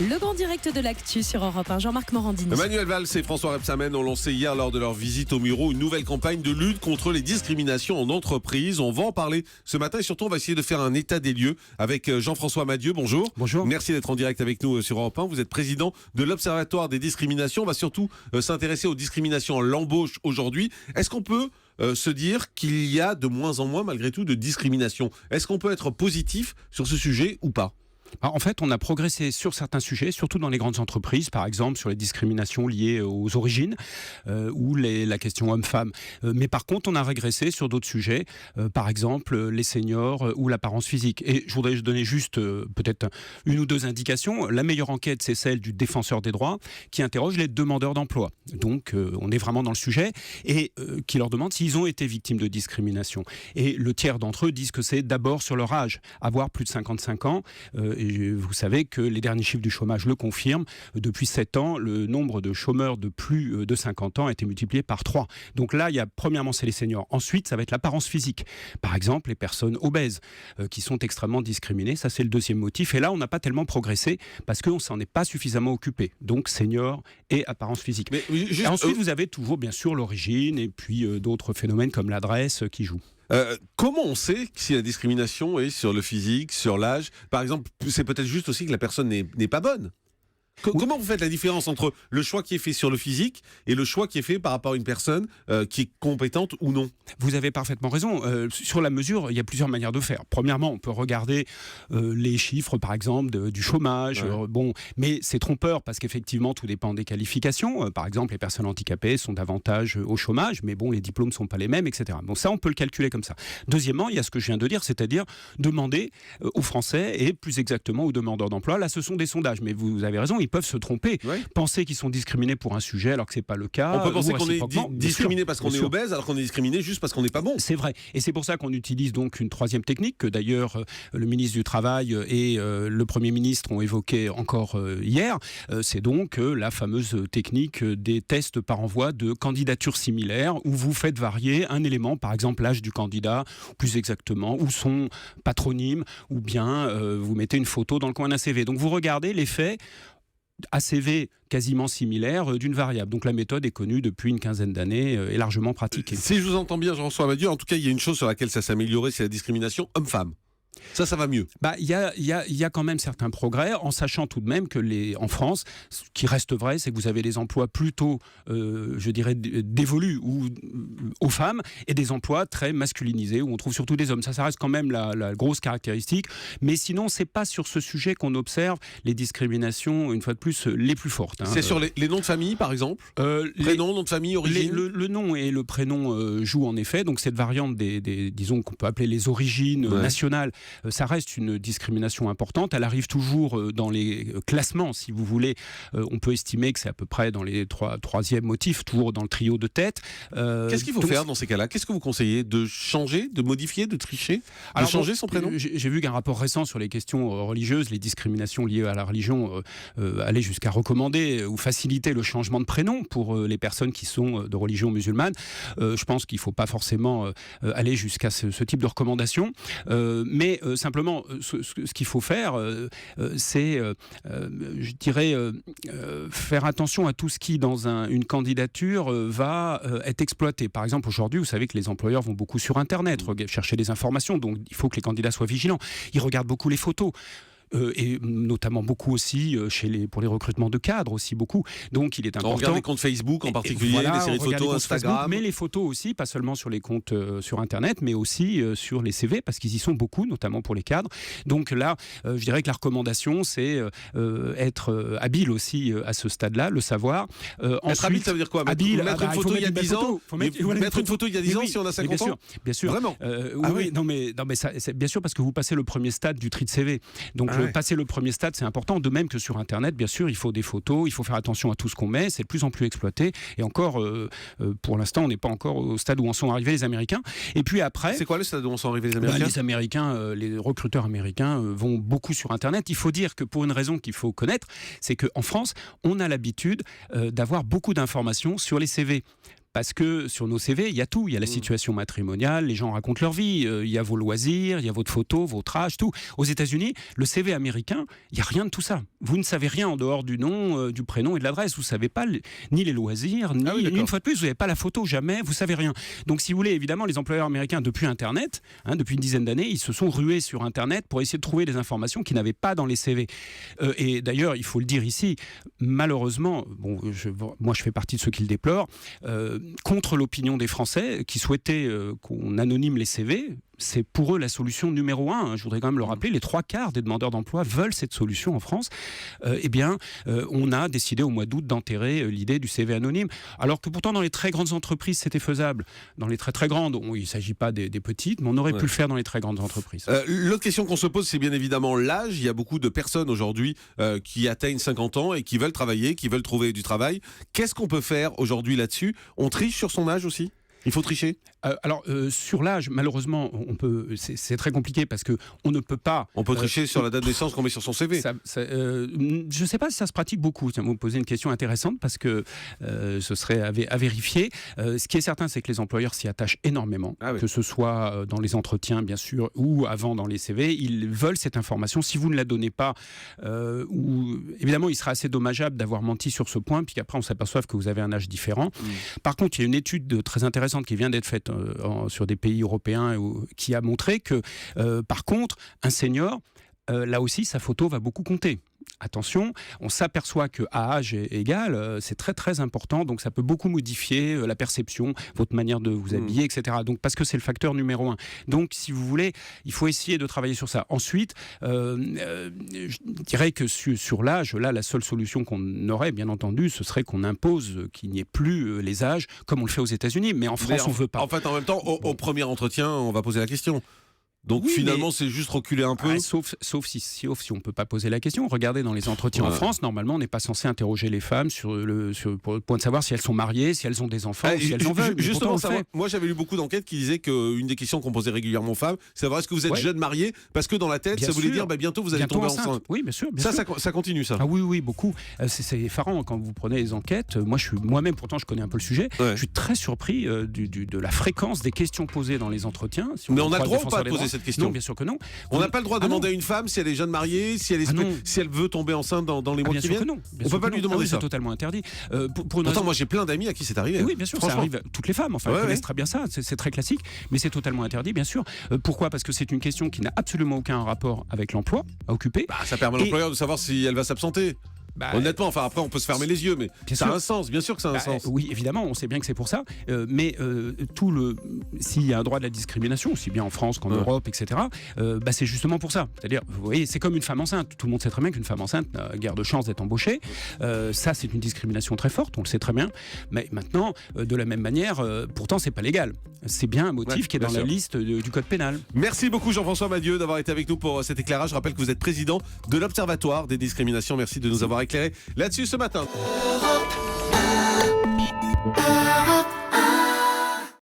Le grand direct de l'actu sur Europe 1, Jean-Marc Morandini. Manuel Valls et François Rebsamen ont lancé hier lors de leur visite au Mureau une nouvelle campagne de lutte contre les discriminations en entreprise. On va en parler ce matin et surtout on va essayer de faire un état des lieux avec Jean-François Madieu. Bonjour. Bonjour. Merci d'être en direct avec nous sur Europe 1. Vous êtes président de l'Observatoire des discriminations. On va surtout s'intéresser aux discriminations en l'embauche aujourd'hui. Est-ce qu'on peut se dire qu'il y a de moins en moins malgré tout de discrimination? Est-ce qu'on peut être positif sur ce sujet ou pas? En fait, on a progressé sur certains sujets, surtout dans les grandes entreprises, par exemple sur les discriminations liées aux origines ou la question homme-femme. Mais par contre, on a régressé sur d'autres sujets, par exemple les seniors ou l'apparence physique. Et je voudrais donner juste peut-être une ou deux indications. La meilleure enquête, c'est celle du défenseur des droits qui interroge les demandeurs d'emploi. Donc, on est vraiment dans le sujet et qui leur demande s'ils ont été victimes de discrimination. Et le tiers d'entre eux disent que c'est d'abord sur leur âge, avoir plus de 55 ans. Et vous savez que les derniers chiffres du chômage le confirment. Depuis 7 ans, le nombre de chômeurs de plus de 50 ans a été multiplié par 3. Donc là, il y a premièrement, c'est les seniors. Ensuite, ça va être l'apparence physique. Par exemple, les personnes obèses qui sont extrêmement discriminées. Ça, c'est le deuxième motif. Et là, on n'a pas tellement progressé parce qu'on ne s'en est pas suffisamment occupé. Donc, seniors et apparence physique. Mais et ensuite, vous avez toujours, bien sûr, l'origine et puis d'autres phénomènes comme l'adresse qui jouent. Comment on sait si la discrimination est sur le physique, sur l'âge? Par exemple, c'est peut-être juste aussi que la personne n'est pas bonne. Comment vous faites la différence entre le choix qui est fait sur le physique et le choix qui est fait par rapport à une personne qui est compétente ou non? Vous avez parfaitement raison. Sur la mesure, il y a plusieurs manières de faire. Premièrement, on peut regarder les chiffres, par exemple, du chômage. Ouais. Mais c'est trompeur parce qu'effectivement, tout dépend des qualifications. Par exemple, les personnes handicapées sont davantage au chômage, mais bon, les diplômes ne sont pas les mêmes, etc. Bon, ça, on peut le calculer comme ça. Deuxièmement, il y a ce que je viens de dire, c'est-à-dire demander aux Français et plus exactement aux demandeurs d'emploi. Là, ce sont des sondages, mais vous avez raison, ils peuvent se tromper, penser qu'ils sont discriminés pour un sujet alors que c'est pas le cas. On peut penser qu'on est discriminé parce qu'on est obèse alors qu'on est discriminé juste parce qu'on n'est pas bon. C'est vrai, et c'est pour ça qu'on utilise donc une troisième technique que d'ailleurs le ministre du Travail et le Premier ministre ont évoqué encore hier. C'est donc la fameuse technique des tests par envoi de candidatures similaires où vous faites varier un élément, par exemple l'âge du candidat, plus exactement, ou son patronyme, ou bien vous mettez une photo dans le coin d'un CV. Donc vous regardez l'effet ACV quasiment similaire d'une variable. Donc la méthode est connue depuis une quinzaine d'années et largement pratiquée. Si je vous entends bien, Jean-François Madieu, en tout cas, il y a une chose sur laquelle ça s'est amélioré, c'est la discrimination homme-femme. Ça va mieux. Il y a quand même certains progrès, en sachant tout de même que en France, ce qui reste vrai, c'est que vous avez des emplois plutôt, je dirais, dévolus aux femmes, et des emplois très masculinisés, où on trouve surtout des hommes. Ça reste quand même la grosse caractéristique. Mais sinon, c'est pas sur ce sujet qu'on observe les discriminations, une fois de plus, les plus fortes. C'est sur les noms de famille, par exemple? Prénom, nom de famille, origine? Le nom et le prénom jouent en effet. Donc cette variante disons qu'on peut appeler les origines nationales, ça reste une discrimination importante. Elle arrive toujours dans les classements, si vous voulez. On peut estimer que c'est à peu près dans les troisième motifs, toujours dans le trio de tête. Qu'est-ce qu'il faut faire dans ces cas-là? Qu'est-ce que vous conseillez? De changer, de modifier, de tricher? De changer son prénom? J'ai vu qu'un rapport récent sur les questions religieuses, les discriminations liées à la religion, allait jusqu'à recommander ou faciliter le changement de prénom pour les personnes qui sont de religion musulmane. Je pense qu'il ne faut pas forcément aller jusqu'à ce type de recommandation. Mais simplement, ce qu'il faut faire, c'est, je dirais, faire attention à tout ce qui, dans une candidature, va être exploité. Par exemple, aujourd'hui, vous savez que les employeurs vont beaucoup sur Internet chercher des informations, donc il faut que les candidats soient vigilants. Ils regardent beaucoup les photos. Et notamment beaucoup aussi pour les recrutements de cadres aussi beaucoup. Donc il est important. On regarde les comptes Facebook en particulier, les séries de photos, Instagram. Facebook, mais les photos aussi, pas seulement sur les comptes sur Internet, mais aussi sur les CV, parce qu'ils y sont beaucoup, notamment pour les cadres. Donc là, je dirais que la recommandation, c'est être habile aussi à ce stade-là, le savoir. Être habile, ça veut dire quoi? Mettre une photo il y a 10 ans? Mettre une photo il y a 10 ans si on a 50 ans? Bien sûr. Vraiment? Oui, non mais ça, c'est bien sûr parce que vous passez le premier stade du tri de CV. Donc passer le premier stade, c'est important. De même que sur Internet, bien sûr, il faut des photos, il faut faire attention à tout ce qu'on met. C'est de plus en plus exploité. Et encore, pour l'instant, on n'est pas encore au stade où en sont arrivés les Américains. Et puis après... C'est quoi le stade où en sont arrivés les Américains? Les Américains, les recruteurs américains vont beaucoup sur Internet. Il faut dire que pour une raison qu'il faut connaître, c'est qu'en France, on a l'habitude d'avoir beaucoup d'informations sur les CV. parce que sur nos CV, il y a tout. Il y a la situation matrimoniale, les gens racontent leur vie, il y a vos loisirs, il y a votre photo, votre âge, tout. Aux États-Unis, le CV américain, il n'y a rien de tout ça. Vous ne savez rien en dehors du nom, du prénom et de l'adresse. Vous ne savez pas ni les loisirs, ni une fois de plus, vous n'avez pas la photo, jamais, vous ne savez rien. Donc si vous voulez, évidemment, les employeurs américains, depuis Internet, depuis une dizaine d'années, ils se sont rués sur Internet pour essayer de trouver des informations qu'ils n'avaient pas dans les CV. Et d'ailleurs, il faut le dire ici, malheureusement, moi je fais partie de ceux qui le déplorent, contre l'opinion des Français qui souhaitaient qu'on anonyme les CV. C'est pour eux la solution numéro 1. Je voudrais quand même le rappeler, les 3/4 des demandeurs d'emploi veulent cette solution en France. On a décidé au mois d'août d'enterrer l'idée du CV anonyme. Alors que pourtant, dans les très grandes entreprises, c'était faisable. Dans les très très grandes, il ne s'agit pas des petites, mais on aurait pu le faire dans les très grandes entreprises. L'autre question qu'on se pose, c'est bien évidemment l'âge. Il y a beaucoup de personnes aujourd'hui qui atteignent 50 ans et qui veulent travailler, qui veulent trouver du travail. Qu'est-ce qu'on peut faire aujourd'hui là-dessus ? On triche sur son âge aussi ? Il faut tricher ? Sur l'âge, malheureusement, c'est très compliqué parce qu'on ne peut pas... On peut tricher sur la date de naissance qu'on met sur son CV. Je ne sais pas si ça se pratique beaucoup. Vous me posez une question intéressante parce que ce serait à vérifier. Ce qui est certain, c'est que les employeurs s'y attachent énormément, que ce soit dans les entretiens, bien sûr, ou avant dans les CV. Ils veulent cette information. Si vous ne la donnez pas, évidemment, il sera assez dommageable d'avoir menti sur ce point, puis qu'après, on s'aperçoive que vous avez un âge différent. Par contre, il y a une étude très intéressante qui vient d'être faite sur des pays européens qui a montré que, par contre, un senior, là aussi, sa photo va beaucoup compter. Attention, on s'aperçoit qu'à âge égal, c'est très très important, donc ça peut beaucoup modifier la perception, votre manière de vous habiller, etc. Donc, parce que c'est le facteur numéro 1. Donc, si vous voulez, il faut essayer de travailler sur ça. Ensuite, je dirais que sur l'âge, là, la seule solution qu'on aurait, bien entendu, ce serait qu'on impose qu'il n'y ait plus les âges, comme on le fait aux États-Unis, mais en France, on ne veut pas. En fait, en même temps, au premier entretien, on va poser la question. Donc finalement, c'est juste reculer un peu. Sauf si on ne peut pas poser la question. Regardez, dans les entretiens en France, normalement, on n'est pas censé interroger les femmes pour le point de savoir si elles sont mariées, si elles ont des enfants, si elles en veulent. Justement, moi j'avais lu beaucoup d'enquêtes qui disaient qu'une des questions qu'on posait régulièrement aux femmes, c'est savoir est-ce que vous êtes jeune marié ? Parce que dans la tête, ça voulait dire bientôt vous allez tomber enceinte. Oui, bien sûr. Ça continue, ça. Ah oui, beaucoup. C'est effarant quand vous prenez les enquêtes. Moi-même, pourtant, je connais un peu le sujet. Je suis très surpris de la fréquence des questions posées dans les entretiens. Mais on a le droit ou pas de poser cette question ? Non, bien sûr que non. On n'a pas le droit de demander à une femme si elle est jeune mariée, si elle veut tomber enceinte dans les mois qui viennent. Non. On peut pas lui demander ça. C'est totalement interdit. Pourtant, moi j'ai plein d'amis à qui c'est arrivé. Oui, bien sûr, ça arrive à toutes les femmes. Elles connaissent très bien ça. C'est très classique, mais c'est totalement interdit, bien sûr. Pourquoi ? Parce que c'est une question qui n'a absolument aucun rapport avec l'emploi à occuper. Ça permet à l'employeur de savoir si elle va s'absenter. Honnêtement, après on peut se fermer les yeux, mais ça a un sens, bien sûr que ça a un sens. Oui, évidemment, on sait bien que c'est pour ça, mais s'il y a un droit de la discrimination, aussi bien en France qu'en Europe, etc., c'est justement pour ça. C'est-à-dire, vous voyez, c'est comme une femme enceinte. Tout le monde sait très bien qu'une femme enceinte n'a guère de chance d'être embauchée. Ça, c'est une discrimination très forte, on le sait très bien. Mais maintenant, de la même manière, pourtant, c'est pas légal. C'est bien un motif qui est dans la liste du code pénal. Merci beaucoup Jean-François Madieu d'avoir été avec nous pour cet éclairage. Je rappelle que vous êtes président de l'Observatoire des discriminations. Merci de nous avoir éclairé là-dessus ce matin. Europe.